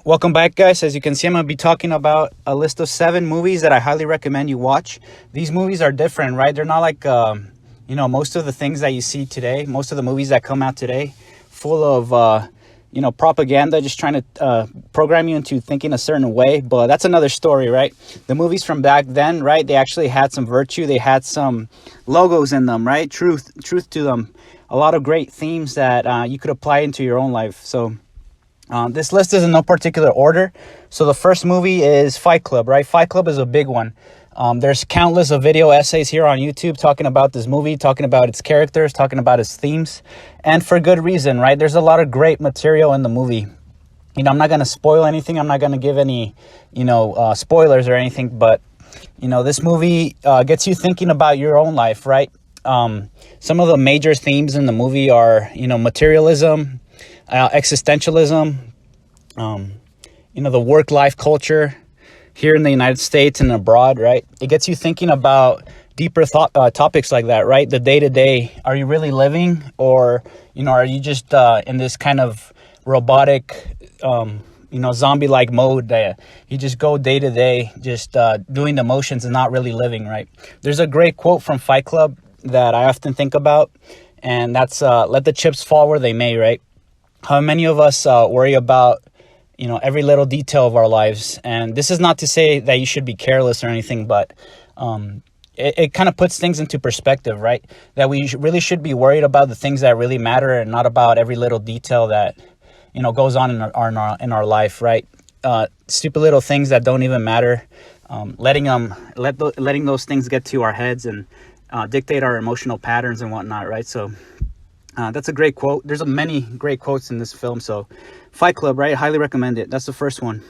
Welcome back, guys. As you can see, I'm going to be talking about a list of 7 movies that I highly recommend you watch. These movies are different, right? They're not like, most of the things that you see today, most of the movies that come out today, full of, propaganda, just trying to program you into thinking a certain way. But that's another story, right? The movies from back then, right? They actually had some virtue. They had some logos in them, right? Truth to them. A lot of great themes that you could apply into your own life. So this list is in no particular order. So the first movie is Fight Club, right? Fight Club is a big one. There's countless of video essays here on YouTube talking about this movie, talking about its characters, talking about its themes, and for good reason, right? There's a lot of great material in the movie. I'm not going to spoil anything. I'm not going to give any, spoilers or anything, but, this movie gets you thinking about your own life, right? Some of the major themes in the movie are, materialism, existentialism, the work-life culture here in the United States and abroad, right? It gets you thinking about deeper topics like that, right? The day-to-day, are you really living, or, are you just in this kind of robotic, zombie-like mode that you just go day-to-day, just doing the motions and not really living, right? There's a great quote from Fight Club that I often think about, and that's let the chips fall where they may, right? How many of us worry about, every little detail of our lives? And this is not to say that you should be careless or anything, but it kind of puts things into perspective, right? That we really should be worried about the things that really matter and not about every little detail that, goes on in our life, right? Stupid little things that don't even matter. Letting those things get to our heads and dictate our emotional patterns and whatnot, right? So that's a great quote. There's many great quotes in this film. So Fight Club, right? Highly recommend it. That's the first one.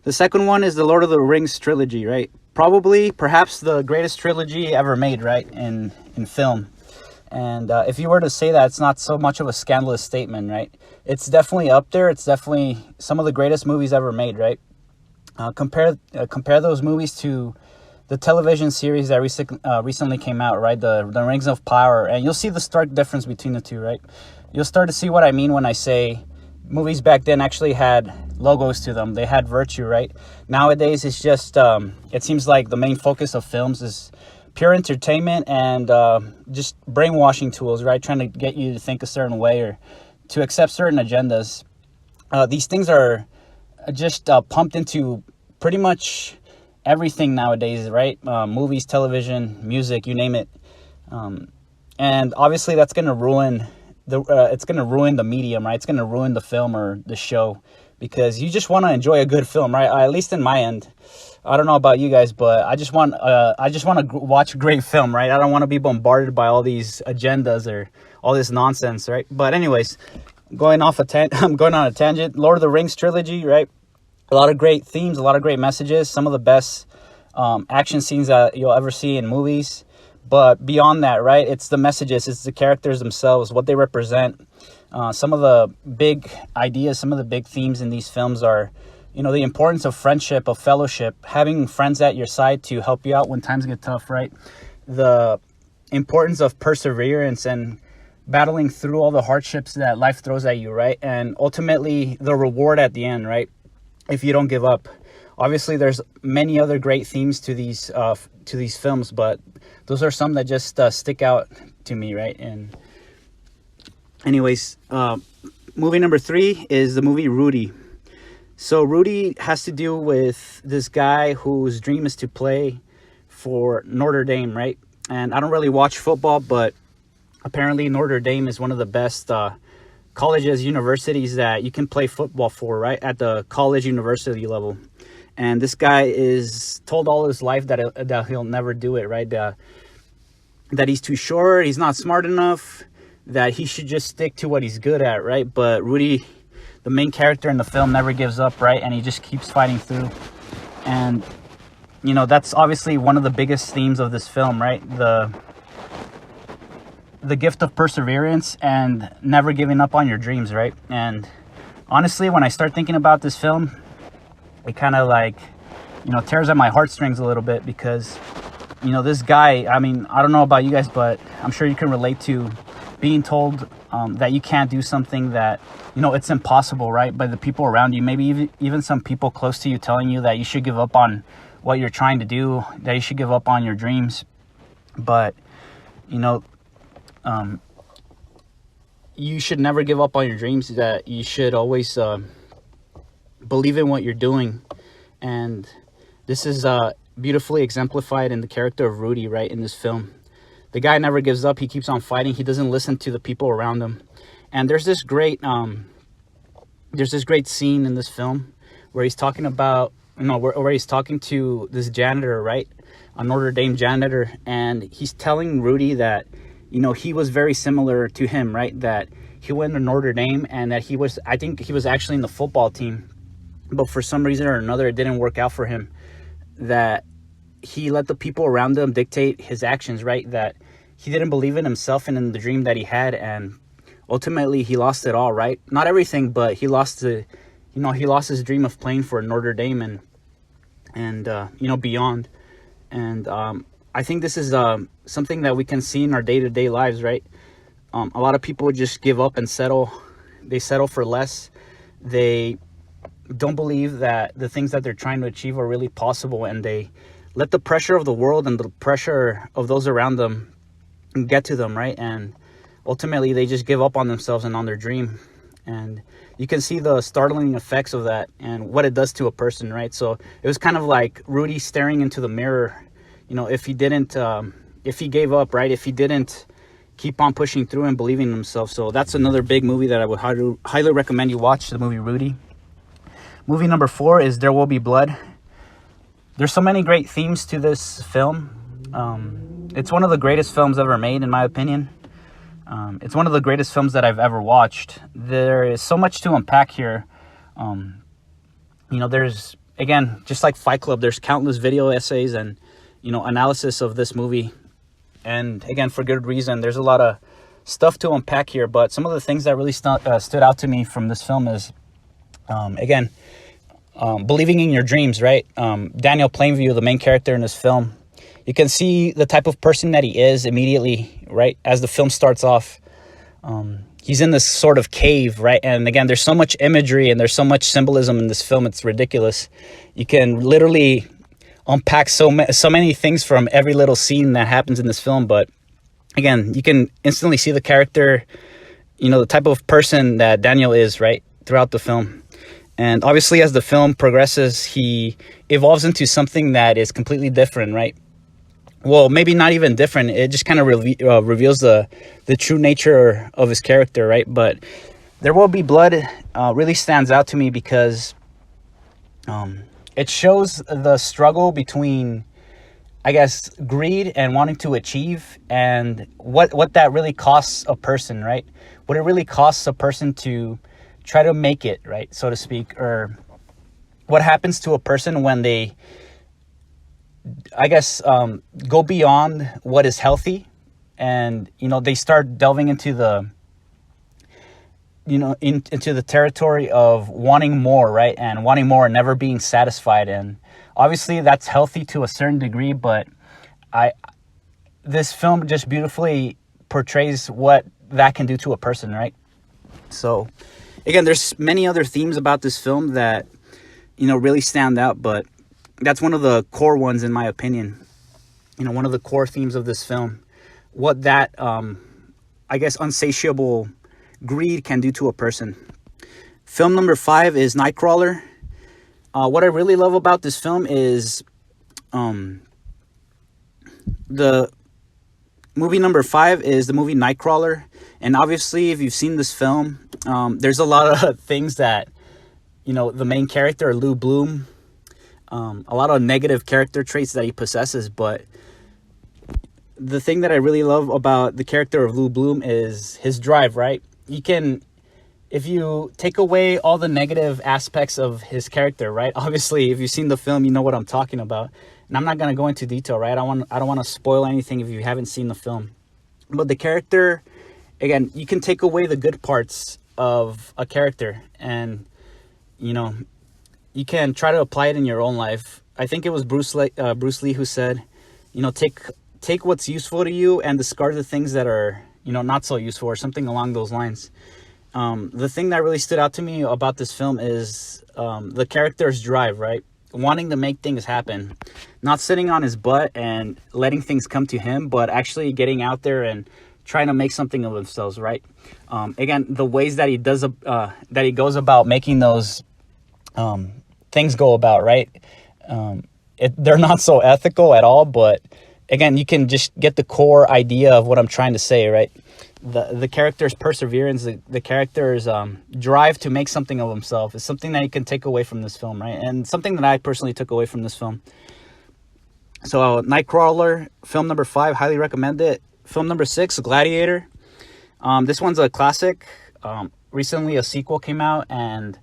The second one is the Lord of the Rings trilogy, right? Perhaps the greatest trilogy ever made, right? In film. And if you were to say that, it's not so much of a scandalous statement, right? It's definitely up there. It's definitely some of the greatest movies ever made, right? Compare those movies to the television series that recently came out, right? The Rings of Power. And you'll see the stark difference between the two, right? You'll start to see what I mean when I say movies back then actually had logos to them. They had virtue, right? Nowadays, it's just, it seems like the main focus of films is pure entertainment and just brainwashing tools, right? Trying to get you to think a certain way or to accept certain agendas. These things are just pumped into pretty much everything nowadays, right? Movies, television, music, you name it. And obviously that's going to ruin the medium, right? It's going to ruin the film or the show because you just want to enjoy a good film, right? At least in my end. I don't know about you guys, but I just want to watch a great film, right? I don't want to be bombarded by all these agendas or all this nonsense, right? But anyways, I'm going on a tangent. Lord of the Rings trilogy, right? A lot of great themes, a lot of great messages, some of the best action scenes that you'll ever see in movies. But beyond that, right, it's the messages, it's the characters themselves, what they represent. Some of the big ideas, some of the big themes in these films are, the importance of friendship, of fellowship, having friends at your side to help you out when times get tough, right? The importance of perseverance and battling through all the hardships that life throws at you, right? And ultimately, the reward at the end, right? If you don't give up. Obviously, there's many other great themes to these films, but those are some that just stick out to me, right? And anyways, movie number 3 is the movie Rudy. So Rudy has to do with this guy whose dream is to play for Notre Dame, right? And I don't really watch football, but apparently Notre Dame is one of the best colleges, universities that you can play football for, right? At the college university level. And this guy is told all his life that he'll never do it, right? That he's too short, he's not smart enough, that he should just stick to what he's good at, right? But Rudy, the main character in the film, never gives up, right? And he just keeps fighting through. And, that's obviously one of the biggest themes of this film, right? The gift of perseverance and never giving up on your dreams, right? And honestly, when I start thinking about this film, it kind of tears at my heartstrings a little bit because, this guy, I mean, I don't know about you guys, but I'm sure you can relate to being told that you can't do something, that, you know, it's impossible, right? By the people around you, maybe even some people close to you telling you that you should give up on what you're trying to do, that you should give up on your dreams. But, you know, you should never give up on your dreams, that you should always believe in what you're doing. And this is beautifully exemplified in the character of Rudy, right, in this film. The guy never gives up. He keeps on fighting. He doesn't listen to the people around him. And there's this great scene in this film where he's talking about, where he's talking to this janitor, right, a Notre Dame janitor, and he's telling Rudy that, you know, he was very similar to him, right, that he went to Notre Dame, and that I think he was actually in the football team, but for some reason or another, it didn't work out for him, that he let the people around him dictate his actions, right, that he didn't believe in himself and in the dream that he had, and ultimately he lost it all, right? Not everything, but he lost his dream of playing for Notre Dame and beyond. And I think this is something that we can see in our day-to-day lives, right? A lot of people just give up and settle. They settle for less. They don't believe that the things that they're trying to achieve are really possible, and they let the pressure of the world and the pressure of those around them get to them, right? And ultimately they just give up on themselves and on their dream. And you can see the startling effects of that and what it does to a person, right? So it was kind of like Rudy staring into the mirror. You know, if he gave up, right, if he didn't keep on pushing through and believing in himself. So that's another big movie that I would highly recommend you watch, the movie Rudy. Movie number 4 is There Will Be Blood. There's so many great themes to this film. It's one of the greatest films ever made, in my opinion. It's one of the greatest films that I've ever watched. There is so much to unpack here. There's, again, just like Fight Club, there's countless video essays and, analysis of this movie. And again, for good reason. There's a lot of stuff to unpack here, but some of the things that really stood out to me from this film is, believing in your dreams, right? Daniel Plainview, the main character in this film, you can see the type of person that he is immediately, right? As the film starts off, he's in this sort of cave, right? And again, there's so much imagery and there's so much symbolism in this film. It's ridiculous. You can literally unpack so many things from every little scene that happens in this film. But again, you can instantly see the character, the type of person that Daniel is, right, throughout the film. And obviously, as the film progresses, he evolves into something that is completely different, right? Well, maybe not even different. It just kind of reveals the true nature of his character, right? But There Will Be Blood really stands out to me because it shows the struggle between, I guess, greed and wanting to achieve, and what that really costs a person, right? What it really costs a person to try to make it, right, so to speak, or what happens to a person when they, I guess, go beyond what is healthy, and they start delving into the into the territory of wanting more, right, and wanting more and never being satisfied. And obviously that's healthy to a certain degree, but this film just beautifully portrays what that can do to a person, right? So again, there's many other themes about this film that really stand out, but that's one of the core ones, in my opinion. One of the core themes of this film, what that, I guess, unsatiable greed can do to a person. Film number 5 is Nightcrawler. What I really love about this film is the movie number 5 is the movie Nightcrawler. And obviously, if you've seen this film, there's a lot of things that, the main character, Lou Bloom, a lot of negative character traits that he possesses. But the thing that I really love about the character of Lou Bloom is his drive, right? If you take away all the negative aspects of his character, right? Obviously, if you've seen the film, you know what I'm talking about. And I'm not going to go into detail, right? I don't want to spoil anything if you haven't seen the film. But the character, again, you can take away the good parts of a character and, you can try to apply it in your own life. I think it was Bruce Lee who said, take what's useful to you and discard the things that are, not so useful, or something along those lines. The thing that really stood out to me about this film is the character's drive, right? Wanting to make things happen, not sitting on his butt and letting things come to him, but actually getting out there and trying to make something of themselves, right? Again, the ways that he does that he goes about making those things go about, right? They're not so ethical at all, but again, you can just get the core idea of what I'm trying to say, right? The character's perseverance, the character's drive to make something of himself is something that you can take away from this film, right? And something that I personally took away from this film. So Nightcrawler, film number 5, highly recommend it. Film number 6, Gladiator. This one's a classic. Recently a sequel came out, and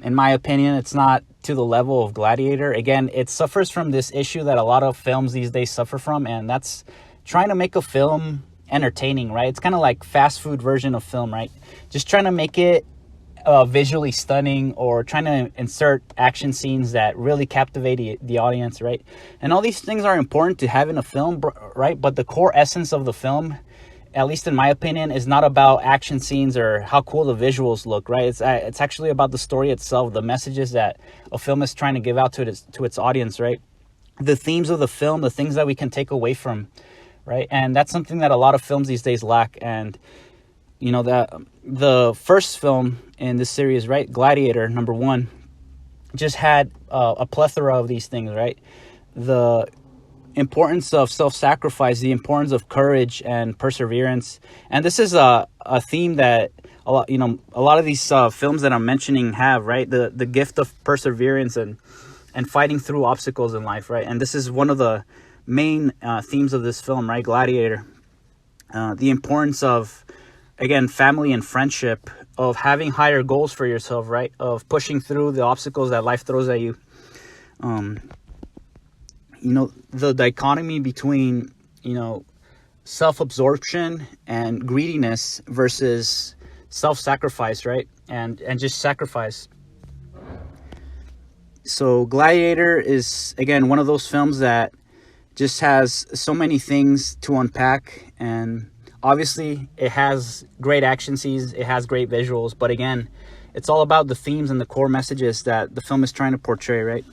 in my opinion, it's not to the level of Gladiator. Again, it suffers from this issue that a lot of films these days suffer from, and that's trying to make a film entertaining, right? It's kind of like fast food version of film, right? Just trying to make it visually stunning, or trying to insert action scenes that really captivate the audience, right? And all these things are important to have in a film, right? But the core essence of the film, at least in my opinion, is not about action scenes or how cool the visuals look, right? It's actually about the story itself, the messages that a film is trying to give out to its audience, right? The themes of the film, the things that we can take away from, right? And that's something that a lot of films these days lack. And that the first film in this series, right, Gladiator number 1, just had a plethora of these things, right? The importance of self-sacrifice, the importance of courage and perseverance. And this is a theme that a lot of these films that I'm mentioning have, right? The gift of perseverance and fighting through obstacles in life, right? And this is one of the main themes of this film, right? Gladiator. The importance of, again, family and friendship, of having higher goals for yourself, right? Of pushing through the obstacles that life throws at you. The dichotomy between, self-absorption and greediness versus self-sacrifice, right? And just sacrifice. So Gladiator is, again, one of those films that just has so many things to unpack, and obviously it has great action scenes, it has great visuals, but again, it's all about the themes and the core messages that the film is trying to portray, right?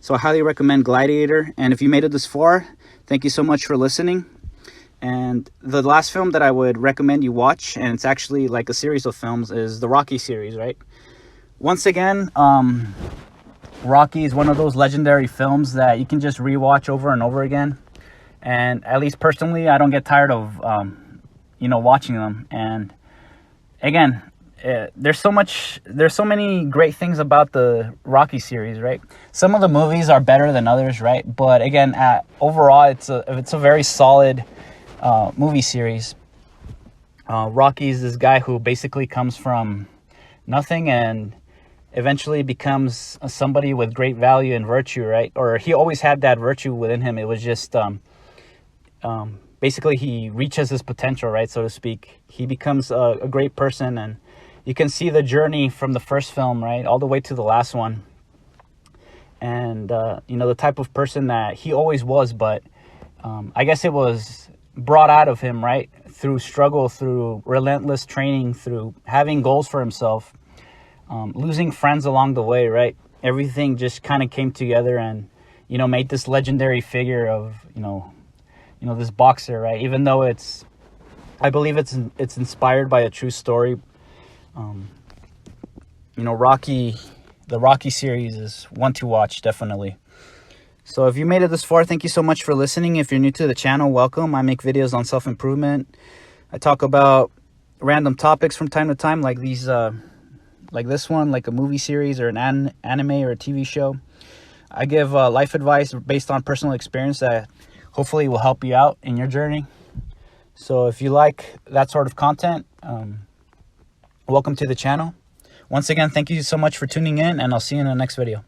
So I highly recommend Gladiator. And if you made it this far, thank you so much for listening. And the last film that I would recommend you watch, and it's actually like a series of films, is the Rocky series, right? Once again, Rocky is one of those legendary films that you can just rewatch over and over again. And at least personally, I don't get tired of, watching them. And again, there's so many great things about the Rocky series, right? Some of the movies are better than others, right? But again, overall, it's a very solid movie series. Rocky is this guy who basically comes from nothing and eventually becomes somebody with great value and virtue, right? Or he always had that virtue within him. It was just basically he reaches his potential, right, so to speak. He becomes a great person, and you can see the journey from the first film, right, all the way to the last one. And the type of person that he always was, but I guess it was brought out of him, right, through struggle, through relentless training, through having goals for himself, losing friends along the way, right? Everything just kind of came together and, made this legendary figure of, this boxer, right? Even though I believe it's inspired by a true story. Rocky, the Rocky series is one to watch, definitely. So if you made it this far, thank you so much for listening. If you're new to the channel, welcome. I make videos on self-improvement. I talk about random topics from time to time, like these, like this one, like a movie series or an anime or a TV show. I give life advice based on personal experience that hopefully will help you out in your journey. So if you like that sort of content, welcome to the channel. Once again, thank you so much for tuning in, and I'll see you in the next video.